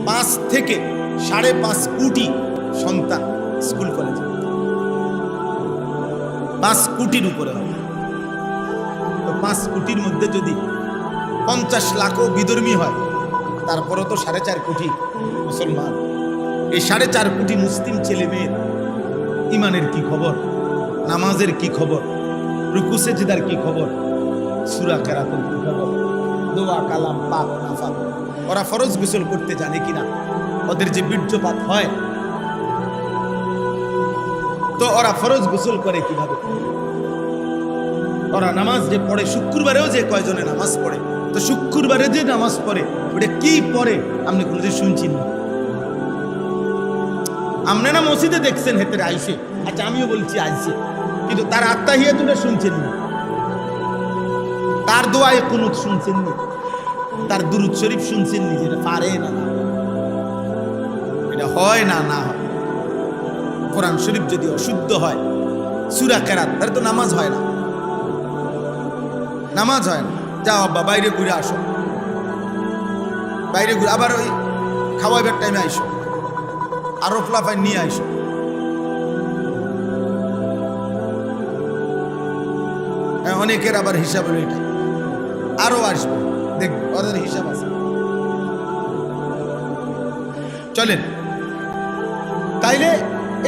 5 থেকে 5.5 কোটি সন্তান স্কুল কলেজে, 5 কোটির উপরে হবে। তো 5 কোটির মধ্যে যদি 50 লাখও বিধর্মী হয়, তারপরও তো 4.5 কোটি মুসলমান। এই 4.5 কোটি মুসলিম ছেলে মেয়ের ইমানের কি খবর, নামাজের কি খবর, রুকু সেজদার কি খবর, সূরা কেরাতের কি খবর, দোয়া কালাম পাক নাফাক, ওরা ফরজ গোসল করতে জানে কিনা, ওদের যে বীর্যপাত হয় তো ওরা ফরজ গোসল করে কিভাবে, ওরা নামাজ যে পড়ে, শুক্রবারেও যে কয়জনে নামাজ পড়ে, তো শুক্রবারে যে নামাজ পড়ে ওটা কি পড়ে আপনি কোনোদিন শুনছেন না? আপনি না মসজিদে দেখছেন হেতের আইসে, আচ্ছা আমিও বলছি আইসে, কিন্তু তার আত্মাহিয়াতুটা শুনছেন না, তার দোয়ায়ে কুনুত শুনছেন না, তার দুরূদ শরীফ শুনছেন না, যেটা পারে না, এটা হয় না, না হয়। কোরআন শরীফ যদি অশুদ্ধ হয়, সূরা কেরাত, তাহলে তো নামাজ হয় না, নামাজ হয় না। যাও আব্বা বাইরে ঘুরে আসো, বাইরে ঘুরে আবার ওই খাওয়াইবার টাইমে আইসো, আরো ফলাফাই নিয়ে আইসো। অনেকের আবার হিসাব হলো এটা, আরো আসবে, দেখবে ওদের হিসাব আছে। চলেন, তাইলে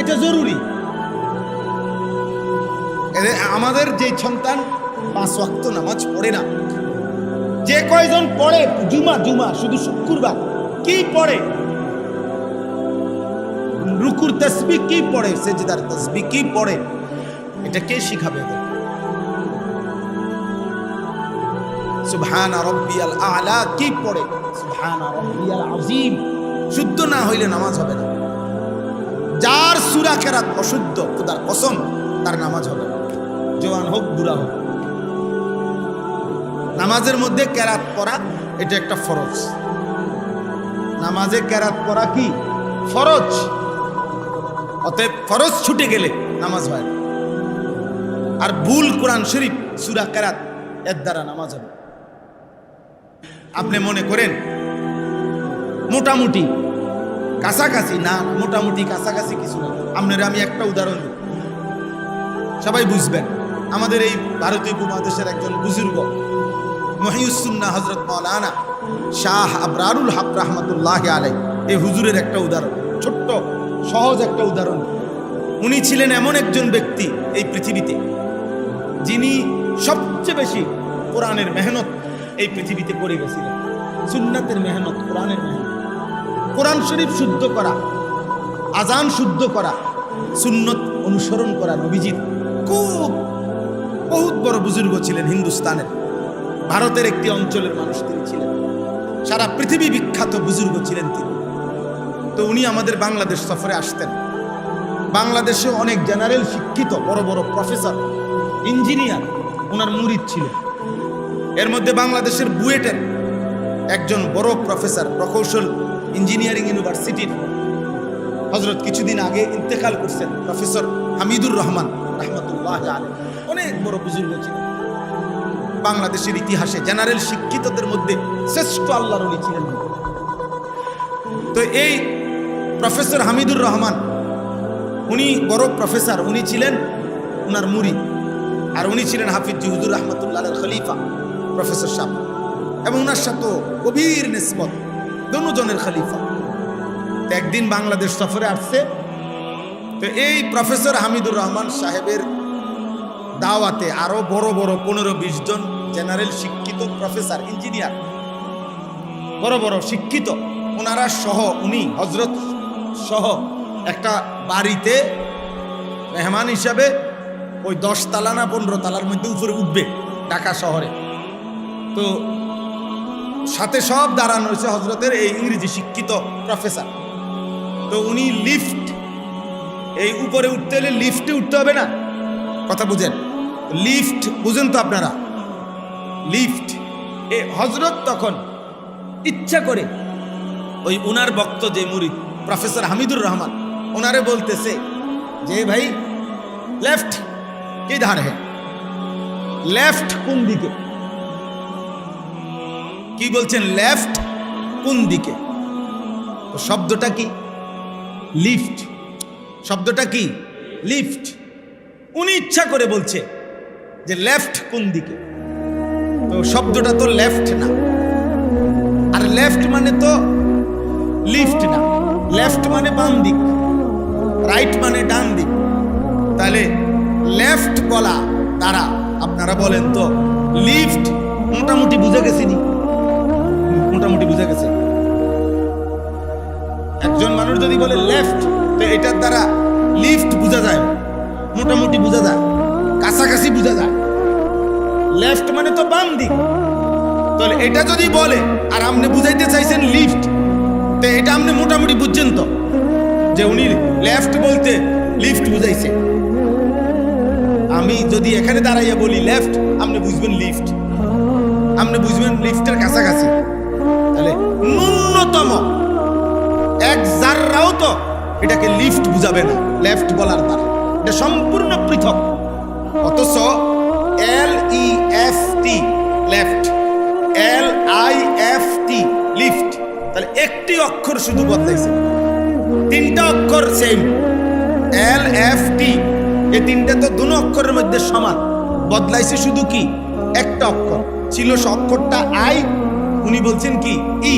এটা জরুরি। আমাদের যে সন্তান 5 ওয়াক্ত নামাজ পড়ে না, যে কয়জন পড়ে জুমা শুধু শুক্রবার কি পড়ে, রুকুর তাসবিহ কি পড়ে, সেজদার তাসবিহ কি পড়ে, এটা কে শিখাবে? সুবহান রাব্বিয়াল আ'লা কি পড়ে, সুবহান রাব্বিয়াল আযীম শুদ্ধ না হইলে নামাজ হবে না। যার সূরা কেরাত অশুদ্ধ, খোদার কসম তার নামাজ হবে না, জওয়ান হোক বুড়া হোক। নামাজের মধ্যে কেরাত পড়া এটা একটা ফরজ, নামাজে কেরাত পড়া কি ফরজ, অতএব ফরজ ছুটে গেলে নামাজ হয় না। আর ভুল কোরআন শরীফ সূরা কেরাত এর দ্বারা নামাজ হবে। আপনি মনে করেন মোটামুটি কাছাকাছি, না মোটামুটি কাছাকাছি কিছু না। আপনার আমি একটা উদাহরণ দিই, সবাই বুঝবেন। আমাদের এই ভারতীয় উপমহাদেশের একজন বুজুর্গ মহিউস সুন্নাহ হযরত মাওলানা শাহ আবরারুল হক রাহমাতুল্লাহি আলাইহি, এই হুজুরের একটা উদাহরণ, ছোট্ট সহজ একটা উদাহরণ। উনি ছিলেন এমন একজন ব্যক্তি এই পৃথিবীতে যিনি সবচেয়ে বেশি কোরআনের মেহনত এই পৃথিবীতে করে গেছিলেন। সুন্নাতের মেহনত, কোরআনের মেহনত, কোরআন শরীফ শুদ্ধ করা, আজান শুদ্ধ করা, সুন্নত অনুসরণ করা। নবীজির খুব বহুত বড় বুজুর্গ ছিলেন হিন্দুস্তানের, ভারতের একটি অঞ্চলের মানুষ তিনি ছিলেন, সারা পৃথিবী বিখ্যাত বুজুর্গ ছিলেন তিনি। তো উনি আমাদের বাংলাদেশ সফরে আসতেন। বাংলাদেশে অনেক জেনারেল শিক্ষিত বড় বড় প্রফেসর, ইঞ্জিনিয়ার ওনার মুরিদ ছিল। এর মধ্যে বাংলাদেশের বুয়েটের একজন বড় প্রফেসর, প্রকৌশল ইঞ্জিনিয়ারিং ইউনিভার্সিটির হযরত কিছুদিন আগে ইন্তেকাল করছেন, প্রফেসর হামিদুর রহমান রাহমাতুল্লাহি আলাইহি, অনেক বড় বুজুর্গ ছিলেন। বাংলাদেশের ইতিহাসে জেনারেল শিক্ষিতদের মধ্যে শ্রেষ্ঠ আল্লাহর ওলি ছিলেন। তো এই প্রফেসর হামিদুর রহমান, উনি বড় প্রফেসর, উনি ছিলেন উনার মুরিদ, আর উনি ছিলেন হাফিজ হুজুর রাহমাতুল্লাহ আলাইহির খলিফা প্রফেসর সাহেব, এবং ওনার সাথে গভীর নিসবত, দুজনের খলিফা। একদিন বাংলাদেশ সফরে আসছে। তো এই প্রফেসর হামিদুর রহমান সাহেবের দাওয়াতে আরো বড় বড় 15-20 জন জেনারেল শিক্ষিত প্রফেসর, ইঞ্জিনিয়ার, বড় বড় শিক্ষিত, ওনারা সহ, উনি হযরত সহ একটা বাড়িতে মেহমান হিসাবে ওই 10 তালা না 15 তালার মধ্যে উপরে উঠবে ঢাকা শহরে। তো সাথে সব দাঁড়ানো হয়েছে হযরতের এই ইংরেজি শিক্ষিত প্রফেসর। তো উনি লিফট, এই উপরে উঠতে হলে লিফটে উঠতে হবে না, কথা বুঝেন, লিফট বুঝেন তো আপনারা, লিফট। এ হযরত তখন ইচ্ছা করে ওই উনার ভক্ত যে মুরিদ প্রফেসর হামিদুর রহমান, ওনারে বলতেছে যে ভাই लेफ्ट किधर है, लेफ्ट কোন দিকে, কি বলছেন লেফট কোন দিকে? তো শব্দটা কি? লিফট। শব্দটা কি? লিফট। উনি ইচ্ছা করে বলছে যে লেফট কোন দিকে, তো শব্দটা তো লেফট না, আর লেফট মানে তো লিফট না। লেফট মানে বাম দিক, রাইট মানে ডান দিক। তাহলে লেফট বলা দ্বারা আপনারা বলেন তো লিফট মোটামুটি বুঝে গেছে নি? মোটামুটি বুঝে গেছে। একজন মানুষ যদি বলে লেফট, তো এটার দ্বারা লিফট বোঝা যায়, মোটামুটি বোঝা যায়, কাছাকাছি বোঝা যায়। লেফট মানে তো বাম দিক। তাহলে এটা যদি বলে আর আপনি বুঝাইতে চাইছেন লিফট, তো এটা আপনি মোটামুটি বুঝছেন তো যে উনি লেফট বলতে লিফট বুঝাইছে। আমি যদি এখানে দাঁড়াইয়া বলি লেফট, আপনি বুঝবেন লিফট, আপনি বুঝবেন লিফটের কাছাকাছি। তাহলে ন্যূনতম এক জাররাও তো এটাকে লিফট বুঝাবে না লেফট বলার দ্বারা, এটা সম্পূর্ণ পৃথক। অথচ LEFT লেফট, LIFT লিফট, তাহলে একটি অক্ষর শুধু বদলাইছে, তিনটা অক্ষর সেম। LFT এই তিনটা তো দুটো অক্ষরের মধ্যে সমান, বদলাইছে শুধু কি একটা অক্ষর। ছিল অক্ষরটা আই, উনি বলছেন কি ই।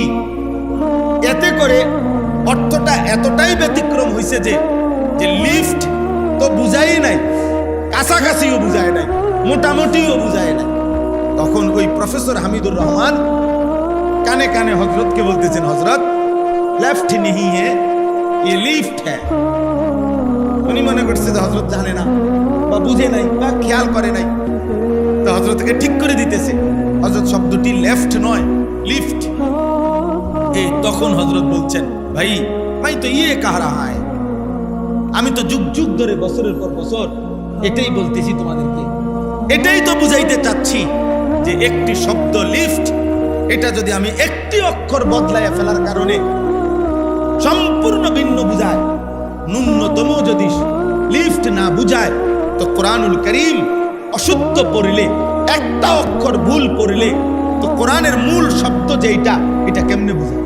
এতে করে অর্থটা এতটাই ব্যতিক্রম হয়েছে যে লিফট তো বুঝাই নাই, কাছাকাছিও বুঝায় নাই, মোটামুটিও বুঝায় নাই। তখন ওই প্রফেসর হামিদুর রহমান কানে কানে হজরতকে বলতেছেন, হজরত লেফট नहीं है ये লিফট है। উনি মনে করছে যে হজরত জানে না বা বুঝে নাই বা খেয়াল করে নাই, তো হজরতকে ঠিক করে দিতেছে। হজরত শব্দটি লেফট নয়, লিফট। এই তখন হজরত বলছেন, ভাই ভাই তো ইয়ে কাহ রাহা হ্যায়, আমি তো যুগ যুগ ধরে বছরের পর বছর এটাই বলতেছি তোমাদেরকে, এটাই তো বুঝাইতে চাচ্ছি যে একটি শব্দ লিফট, এটা যদি আমি একটি অক্ষর বদলাইয়া ফেলার কারণে সম্পূর্ণ ভিন্ন বুঝায়, ন্যূনতম যদি লিফট না বুঝায়, তো কোরআনুল কারীম অশুদ্ধ পড়লে, একটা অক্ষর ভুল পড়লে, তো কোরআনের মূল শব্দ যেটা, এটা কেমনে বুঝায়?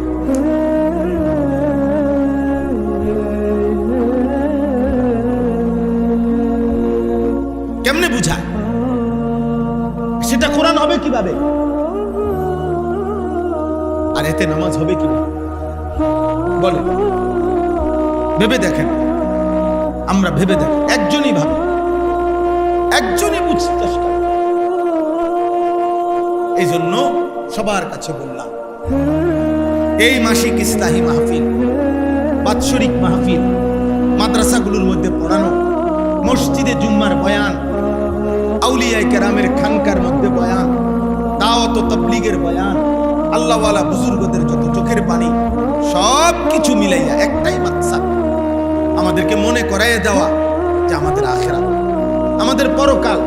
কেমনে বুঝায়? সেটা কোরআন হবে কিভাবে? আর এতে নামাজ হবে কিভাবে বলে? ভেবে দেখেন, আমরা ভেবে দেখেন, একজনই ভাবে, একজনই বুঝতে চেষ্টা। এই জন্য সবার কাছে বললাম, এই মাসিক ইসলাহি মাহফিল, বাৎসরিক মাহফিল, মাদ্রাসাগুলোর মধ্যে পড়ানো, মসজিদে জুম্মার বয়ান, আউলিয়ায়ে কেরামের খানকার মধ্যে বয়ান, দাওয়াত ও তাবলীগের বয়ান, আল্লাহওয়ালা বুজুর্গদের যত চোখের পানি, সব কিছু মিলাইয়া একটাই মাকসাদ, আমাদেরকে মনে করাইয়া দেওয়া যে আমাদের আখিরাত, আমাদের পরকাল,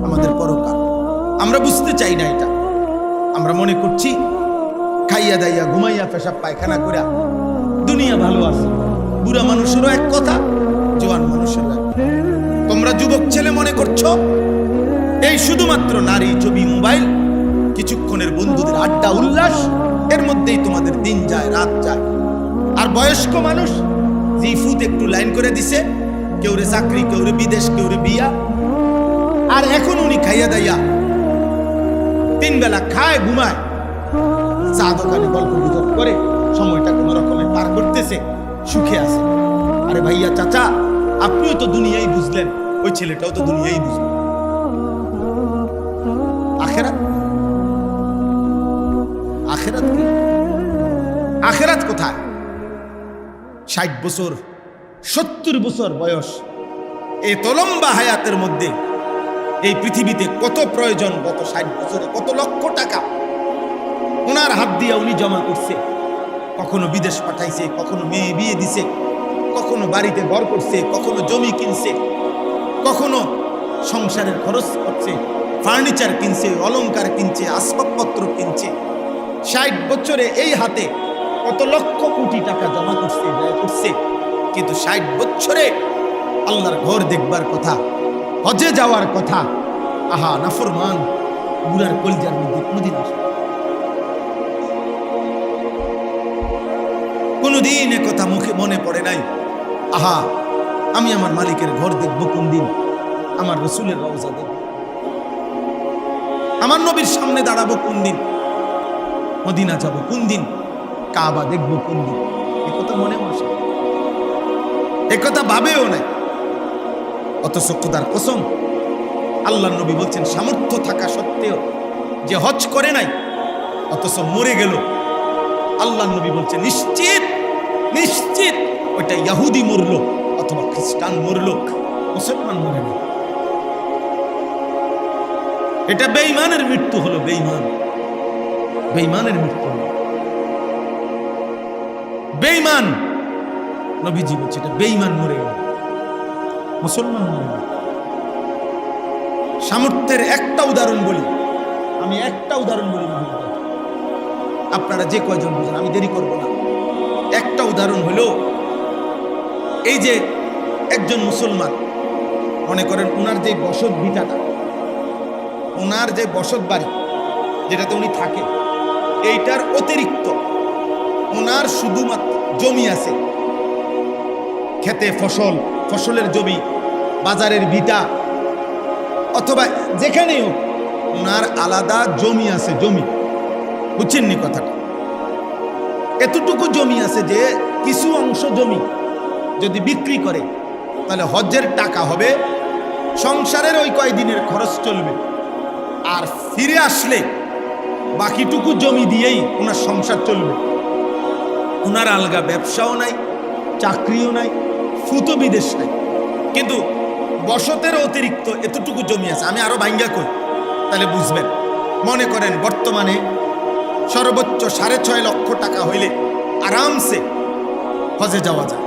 আমাদের পরকাল। আমরা বুঝতে চাই না এটা। আমরা মনে করছি খাইয়া দাইয়া ঘুমাইয়া পেশাব পায়খানা করে দুনিয়া ভালো আছে। বুড়া মানুষেরও এক কথা, জওয়ান মানুষেরও এক। তোমরা যুবক ছেলে মনে করছো এই শুধুমাত্র নারী, ছবি, মোবাইল, কিছুক্ষণের বন্ধুদের আড্ডা, উল্লাস, এর মধ্যেই তোমাদের দিন যায়, রাত যায়। আর বয়স্ক মানুষ জিফুত একটু লাইন করে দিছে, কেউ রে চাকরি, কেউ রে বিদেশ, কেউ রে বিয়া। আর এখন উনি খাইয়া দাইয়া তিন বেলা খায়, ঘুমায়, চা দোকানে গল্প গুজব করে সময়টা কোন রকমে পার করতেছে, সুখে আছে। আরে ভাইয়া, চাচা, আপনিও তো দুনিয়াই বুঝলেন, ওই ছেলেটাও তো দুনিয়াই বুঝলেন। আখিরাত, আখিরাত কি? আখিরাত কোথায়? 60 বছর 70 বছর বয়স, এই তো লম্বা হায়াতের মধ্যে এই পৃথিবীতে কত প্রয়োজন, গত 60 বছরে কত লক্ষ টাকা ওনার হাত দিয়ে উনি জমা করছে। কখনো বিদেশ পাঠাইছে, কখনো মেয়ে বিয়ে দিছে, কখনো বাড়িতে ঘর করছে, কখনো জমি কিনছে, কখনো সংসারের খরচ করছে, ফার্নিচার কিনছে, অলংকার কিনছে, আসবাবপত্র কিনছে। 60 বছরে এই হাতে কত লক্ষ কোটি টাকা জমা করছে, ব্যয় করছে। কিন্তু 60 বছরে আল্লাহর ঘর দেখবার কথা, হজে যাওয়ার কথা, আহা নাফরমান বুড়ার কলিজার মধ্যে কোনদিন আসে? কোনোদিন কথা মুখে মনে পড়ে নাই, আহা আমি আমার মালিকের ঘর দেখবো কোন দিন, আমার রসুলের রওজা দেখব, আমার নবীর সামনে দাঁড়াবো কোন দিন, মদিনা যাব কোন দিন, কাবা দেখবো কোন দিন। একথা মনে আসে, একথা ভাবেও নাই। অথচ খোদার কসম, আল্লাহ নবী বলছেন সামর্থ্য থাকা সত্ত্বেও যে হজ করে নাই অথচ মরে গেল, আল্লাহ নবী বলছেন নিশ্চিত নিশ্চিত ওইটা ইহুদি মরলো অথবা খ্রিস্টান মরলো, মুসলমান মরে না। এটা বেঈমানের মৃত্যু হলো, বেঈমান, বেঈমানের মৃত্যু হলো, বেঈমান। নবীজি বলছে এটা বেঈমান মরে গেল, মুসলমান মরে গেল। সামর্থ্যের একটা উদাহরণ বলি, আমি একটা উদাহরণ বলি, আপনারা যে কয়জন বুঝেন, আমি দেরি করব না। একটা উদাহরণ হলো, এই যে একজন মুসলমান, মনে করেন ওনার যে বসত ভিটাটা, ওনার যে বসত বাড়ি যেটাতে উনি থাকে, এইটার অতিরিক্ত ওনার শুধুমাত্র জমি আছে, খেতে ফসল, ফসলের জমি, বাজারের ভিটা, অথবা যেখানেও ওনার আলাদা জমি আছে, জমি, বুঝছেন নি কথাটা? এতটুকু জমি আছে যে কিছু অংশ জমি যদি বিক্রি করে তাহলে হজ্জের টাকা হবে, সংসারের ওই কয়দিনের খরচ চলবে, আর ফিরে আসলে বাকিটুকু জমি দিয়েই ওনার সংসার চলবে। ওনার আলগা ব্যবসাও নাই, চাকরিও নাই, ফুতো বিদেশ নাই, কিন্তু বসতের অতিরিক্ত এতটুকু জমি আছে। আমি আরো ভাঙ্গা কই তাহলে বুঝবেন। মনে করেন বর্তমানে সর্বোচ্চ 6.5 লক্ষ টাকা হইলে আরামসে হজে যাওয়া যায়।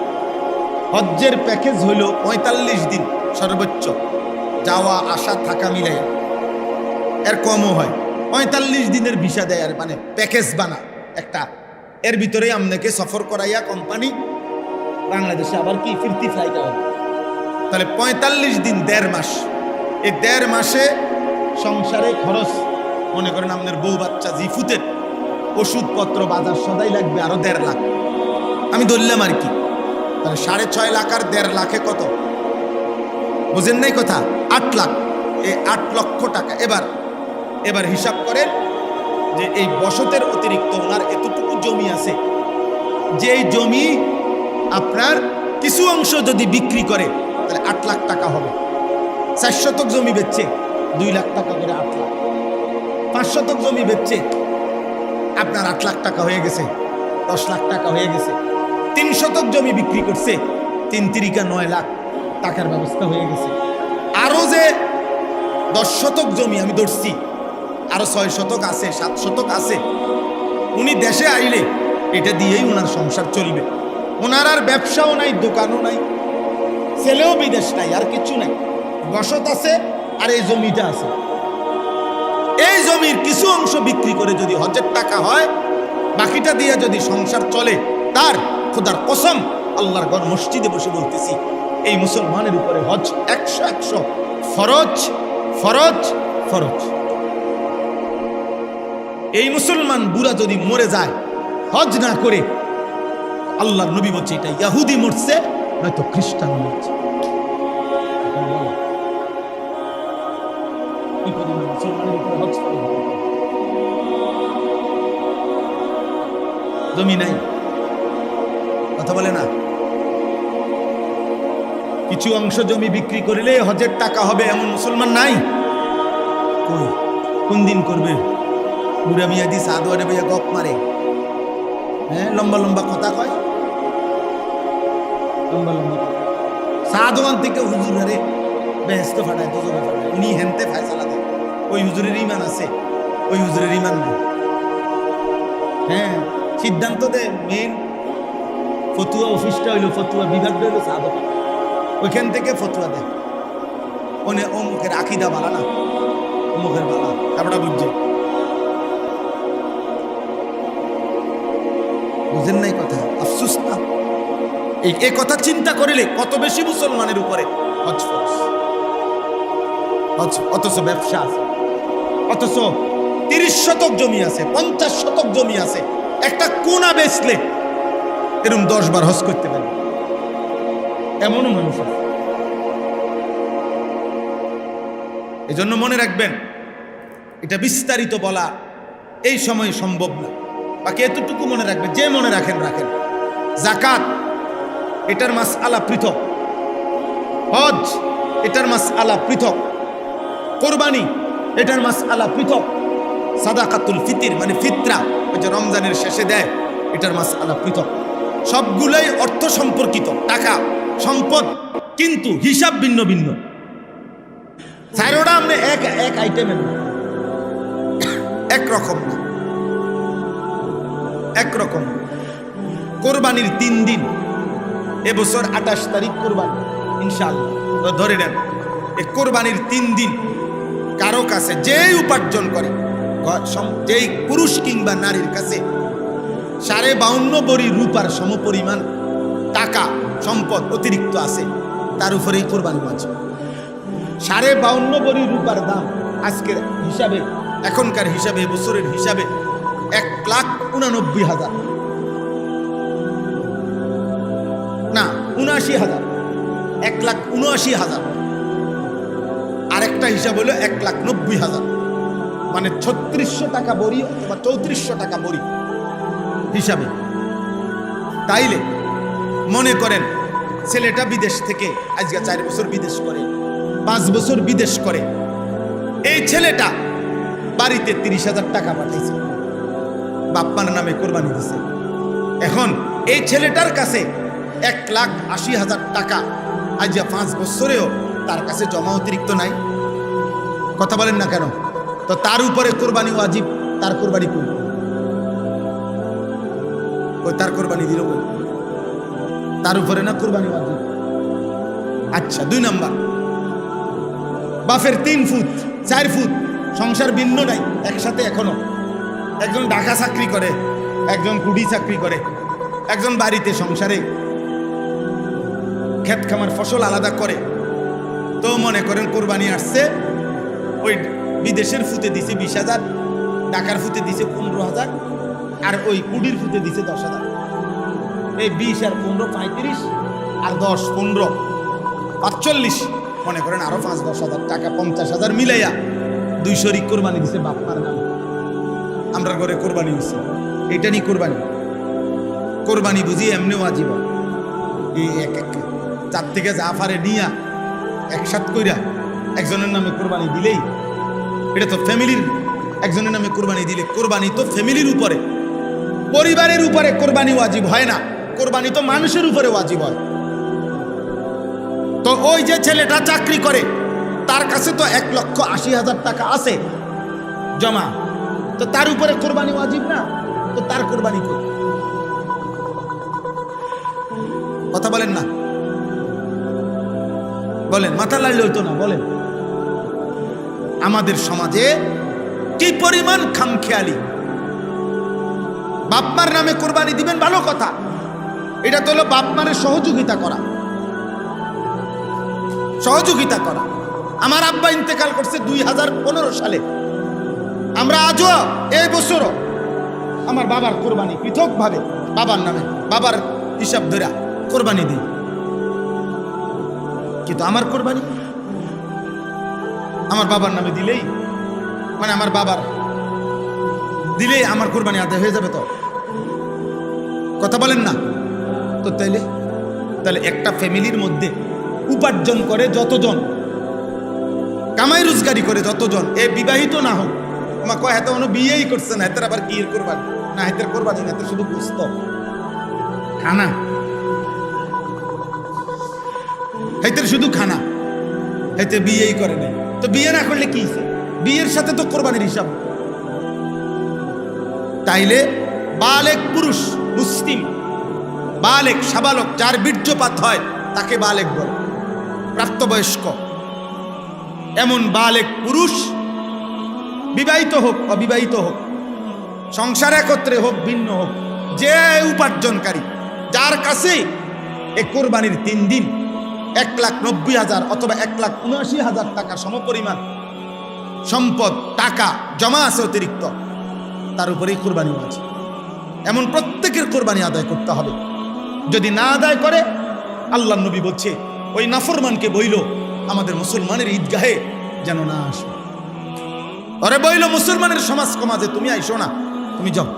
হজ্জের প্যাকেজ হইল 45 দিন সর্বোচ্চ, যাওয়া আসা থাকা মিলাই, এর কমও হয়। 45 দিনের ভিসা দেয়, আর মানে প্যাকেজ বানা একটা, এর ভিতরেই আপনাকে সফর করাইয়া কোম্পানি বাংলাদেশে আবার কি ফিরতি ফ্লাইট হবে। তাহলে 45 দিন, 1.5 মাস। এই 1.5 মাসে সংসারে খরচ, মনে করেন আপনার বউ বাচ্চা জিফুতের ওষুধপত্র বাজার সদাই লাগবে আরো 1.5 লাখ, আমি ধরলাম আর কি। তাহলে 6.5 লাখ আর 1.5 লাখে কত, বুঝেন নাই কথা? 8 লাখ। এই 8 লক্ষ টাকা এবার হিসাব করেন যে এই বসতের অতিরিক্ত ওনার এতটুকু জমি আছে, যে এই জমি আপনার কিছু অংশ যদি বিক্রি করে তাহলে 8 লাখ টাকা হবে। 4 শতক জমি বেচছে 2 লাখ টাকা করে, 8 লাখ। 5 শতক জমি বেচছে আপনার 8 লাখ টাকা হয়ে গেছে, 10 লাখ টাকা হয়ে গেছে। 3 শতক জমি বিক্রি করছে, 3 তিরিকা 9 লাখ টাকার ব্যবস্থা হয়ে গেছে। আরো যে 10 শতক জমি আমি ধরছি, আরো 6 শতক আছে, 7 শতক আছে, উনি দেশে আইলে এটা দিয়েই ওনার সংসার চলবে। ওনার আর ব্যবসাও নাই, দোকানও নাই, ছেলেও বিদেশ নাই, আর কিছু নাই, বসত আছে আর এই জমিটা আছে। এই জমির কিছু অংশ বিক্রি করে যদি হজের টাকা হয়, বাকিটা দিয়ে যদি সংসার চলে, তার খোদার কসম, আল্লাহর ঘর মসজিদে বসে বলতেছি, এই মুসলমানের উপরে হজ 100 ফরজ, ফরজ, ফরজ। এই মুসলমান বুড়া যদি মরে যায় হজ না করে, আল্লাহর নবী বলছে এটা ইহুদি মরছে নয়তো খ্রিস্টান মরছে। জমি নাই, কথা বলে না। কিছু অংশ জমি বিক্রি করলে হজের টাকা হবে এমন মুসলমান নাই। কোন দিন করবে? বুড়া মিয়া দি সাদুয়ারে ভাইয়া গপ মারে, হ্যাঁ, লম্বা লম্বা কথা কয়, লম্বা লম্বা সাদওয়ান থেকে হুজুরে বেহেস্ত ফাটায়, দোজখে ফাটায়, উনি হেনতে ফয়সালা দেয়। ওই হুজুরের ইমান আছে, ওই হুজুরের ইমান নেই। হ্যাঁ, সিদ্ধান্ত দেয়, মেন ফতুয়া অফিসটা হইলো, ফতুয়া বিভাগটা হইলো সাদওয়ান, ওইখান থেকে ফতুয়া দেয়। অমুকের আকিদা বালা না, অমুকের বালা, আপনারা বুঝছে, বুঝেন নাই কথা? আফসোস না, এই কথা চিন্তা করিলে কত বেশি মুসলমানের উপরে হজ ফরজ। অথচ ব্যবসা আছে, অথচ 30 শতক জমি আছে, 50 শতক জমি আছে, একটা কোনা বেচলে এরকম 10 বার হজ করতে পারে, এমনও মানুষ আছে। এই জন্য মনে রাখবেন, এটা বিস্তারিত বলা এই সময়ে সম্ভব না। বাকি এতটুকু মনে রাখবেন, যে মনে রাখেন রাখেন। যাকাত এটার মাসআলা পৃথক, হজ এটার মাসআলা পৃথক, কোরবানি এটার মাসআলা পৃথক, সাদাকাতুল ফিতর মানে ফিতরা ওই যে রমজানের শেষে দেয়, এটার মাসআলা পৃথক। সবগুলোই অর্থ সম্পর্কিত, টাকা সম্পদ, কিন্তু হিসাব ভিন্ন ভিন্ন। চারোটা আপনি এক আইটেমের না, একরকম না, একরকম। কোরবানির 3 দিন, এবছর 28 তারিখ কোরবানি ইনশাআল্লাহ, তো ধরে নেন এই কোরবানির 3 দিন কারো কাছে যেই উপার্জন করে, যেই পুরুষ কিংবা নারীর কাছে 52.5 ভরি রূপার সমপরিমাণ টাকা সম্পদ অতিরিক্ত আছে, তার উপরেই কোরবানি আছে। 52.5 ভরি রূপার দাম আজকের হিসাবে, এখনকার হিসাবে, বছরের হিসাবে 1,89,000 না 79,000, 1,79,000। আরেকটা হিসাব হলো 1,90,000, মানে 3600 টাকা বড়ি অথবা 3400 টাকা বড়ি হিসাবে। তাইলে মনে করেন ছেলেটা বিদেশ থেকে আজকে 4 বছর বিদেশ করে, 5 বছর বিদেশ করে, এই ছেলেটা বাড়িতে 30,000 টাকা পাঠাইছে, বাপ্পার নামে কোরবানি দিছে। এখন এই ছেলেটার কাছে 1,80,000 টাকা আজ 5 বছরেও তার কাছে জমা অতিরিক্ত নাই। কথা বলেন না কেন? তো তার উপরে কোরবানি ওয়াজিব, তার কোরবানি কই? ওই তার কোরবানি দিল কই? তার উপরে না কোরবানি ওয়াজিব। আচ্ছা, 2 নাম্বার, বাফের 3 ফুট 4 ফুট সংসার ভিন্ন নাই, একসাথে এখনো। একজন ঢাকা চাকরি করে, একজন কুড়ি চাকরি করে, একজন বাড়িতে সংসারে ক্ষেত খামার ফসল আলাদা করে। তো মনে করেন কোরবানি আসছে, ওই বিদেশের ফুতে দিছে 20,000, ঢাকার ফুতে দিছে 15,000, আর ওই কুড়ির ফুতে দিছে 10,000। এই 20 আর 15 35, আর 10 15 45, মনে করেন আরো 5-10,000 টাকা 50,000 মিলাইয়া 2 শরিক কোরবানি দিছে বাপ্পার নামে। আমরা ঘরে কোরবানি হচ্ছে, এটা নিয়ে কোরবানি। কোরবানি বুঝি এমনি ওয়াজিব, এই এক 4 থেকে জাফারে নিয়া একসাথ কইরা একজনের নামে কোরবানি দিলেই, এটা তো ফ্যামিলির, একজনের নামে কোরবানি দিলে, কোরবানি তো ফ্যামিলির উপরে, পরিবারের উপরে কোরবানি ওয়াজিব হয় না, কোরবানি তো মানুষের উপরে ওয়াজিব হয়। তো ওই যে ছেলেটা চাকরি করে, তার কাছে তো 1,80,000 টাকা আছে জমা, তো তার উপরে কোরবানি ওয়াজিব না, তো তার কোরবানি কই? কথা বলেন না, বলেন, মাথা লাড়লে হইতো না, বলেন। আমাদের সমাজে কি পরিমাণ খামখেয়ালি। বাপমার নামে কোরবানি দিবেন, ভালো কথা, এটা তো হলো বাপমারের সহযোগিতা করা, সহযোগিতা করা। আমার আব্বা ইন্তেকাল করছে 2015 সালে, আমরা আজও এই বছরও আমার বাবার কোরবানি পৃথক ভাবে বাবার নামে, বাবার হিসাব ধরে কোরবানি দিই, কিন্তু আমার কোরবানি আমার বাবার নামে দিলেই, মানে আমার বাবার দিলেই আমার কোরবানি আদায় হয়ে যাবে। তো কথা বলেন না? তো তাহলে একটা ফ্যামিলির মধ্যে উপার্জন করে যতজন, কামাই রোজগারি করে যতজন, এ বিবাহিত না হোক, আমার কয় হাতে কোনো বিয়েই করছে না, হাতের আবার কি কোরবানি না, হাতের কোরবানি না, শুধু বুঝতো খানা, হাতের শুধু খানা, হাতে বিয়েই করে নাই। তো বিয়ে না করলে কি, বিয়ের সাথে তো কোরবানির হিসাব। তাইলে বালেক পুরুষ মুসলিম, বালেক সাবালক, যার বীর্যপাত হয় তাকে বালেক বলে, প্রাপ্তবয়স্ক। এমন বালেক পুরুষ, বিবাহিত হোক অবিবাহিত হোক, সংসার একত্রে হোক ভিন্ন হোক, যে উপার্জনকারী, যার কাছে এ কোরবানির 3 দিন 1,90,000 অথবা 1,79,000 টাকা সমপরিমাণ সম্পদ টাকা জমা আছে অতিরিক্ত, তার উপরেই কোরবানি আছে। এমন প্রত্যেকের কোরবানি আদায় করতে হবে। যদি না আদায় করে, আল্লাহ নবী বলছে ওই নাফরমানকে বইল আমাদের মুসলমানের ঈদগাহে যেন না আসো। আরে বইল মুসলমানের সমাজ সমাজে তুমি আইসো না, তুমি যাও,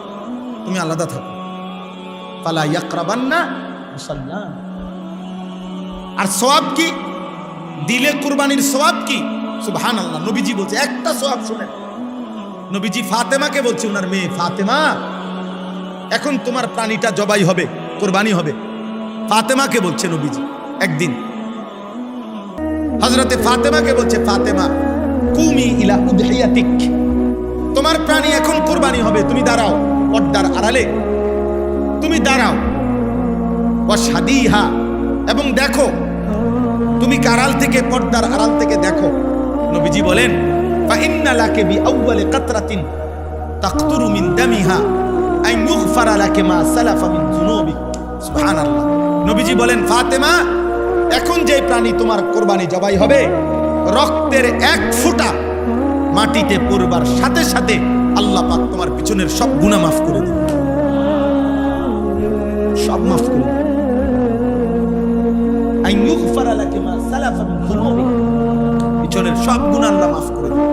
তুমি আলাদা থাকো। ফালা ইয়াকরাবান্না মুসাল্লান। আর সওয়াব কি? দিলে কুরবানির সওয়াব কি? সুবহানাল্লাহ। নবীজি বলছে একটা সওয়াব শুনেন। নবীজি ফাতেমাকে বলছে, ওনার মেয়ে ফাতেমা, এখন তোমার প্রাণীটা জবাই হবে, কুরবানি হবে। ফাতেমাকে বলছে নবীজি একদিন, হযরতে ফাতেমাকে বলছে, ফাতেমা কুমি ইলা উদহিয়াতিক, তোমার প্রাণী এখন কুরবানি হবে, তুমি দাঁড়াও পর্দার আড়ালে, তুমি দাঁড়াও। ওয়াশহাদিহা, এবং দেখো, তুমি আড়াল থেকে, পর্দার আড়াল থেকে দেখো। নবীজি বলেন ফা ইন্না লাকা বিআউয়ালি কাতরাতিন তাকতুরু মিন দামিহা আন ইউগফারা লাকা মা সালাফা মিন যুনুবিক। সুবহানাল্লাহ। নবীজি বলেন, ফাতেমা, এখন যে প্রাণী তোমার কুরবানি জবাই হবে, রক্তের এক ফোঁটা মাটিতে পড়বার সাথে সাথে আল্লাহ পাক তোমার পিছনের সব গুনাহ মাফ করে দেবে, সব মাফ করে দেবে। আন ইউগফারা লাকা মা সালাফা মিন যুনুবিক, পিছনের সব গুনাহ আল্লাহ মাফ করে দেবে।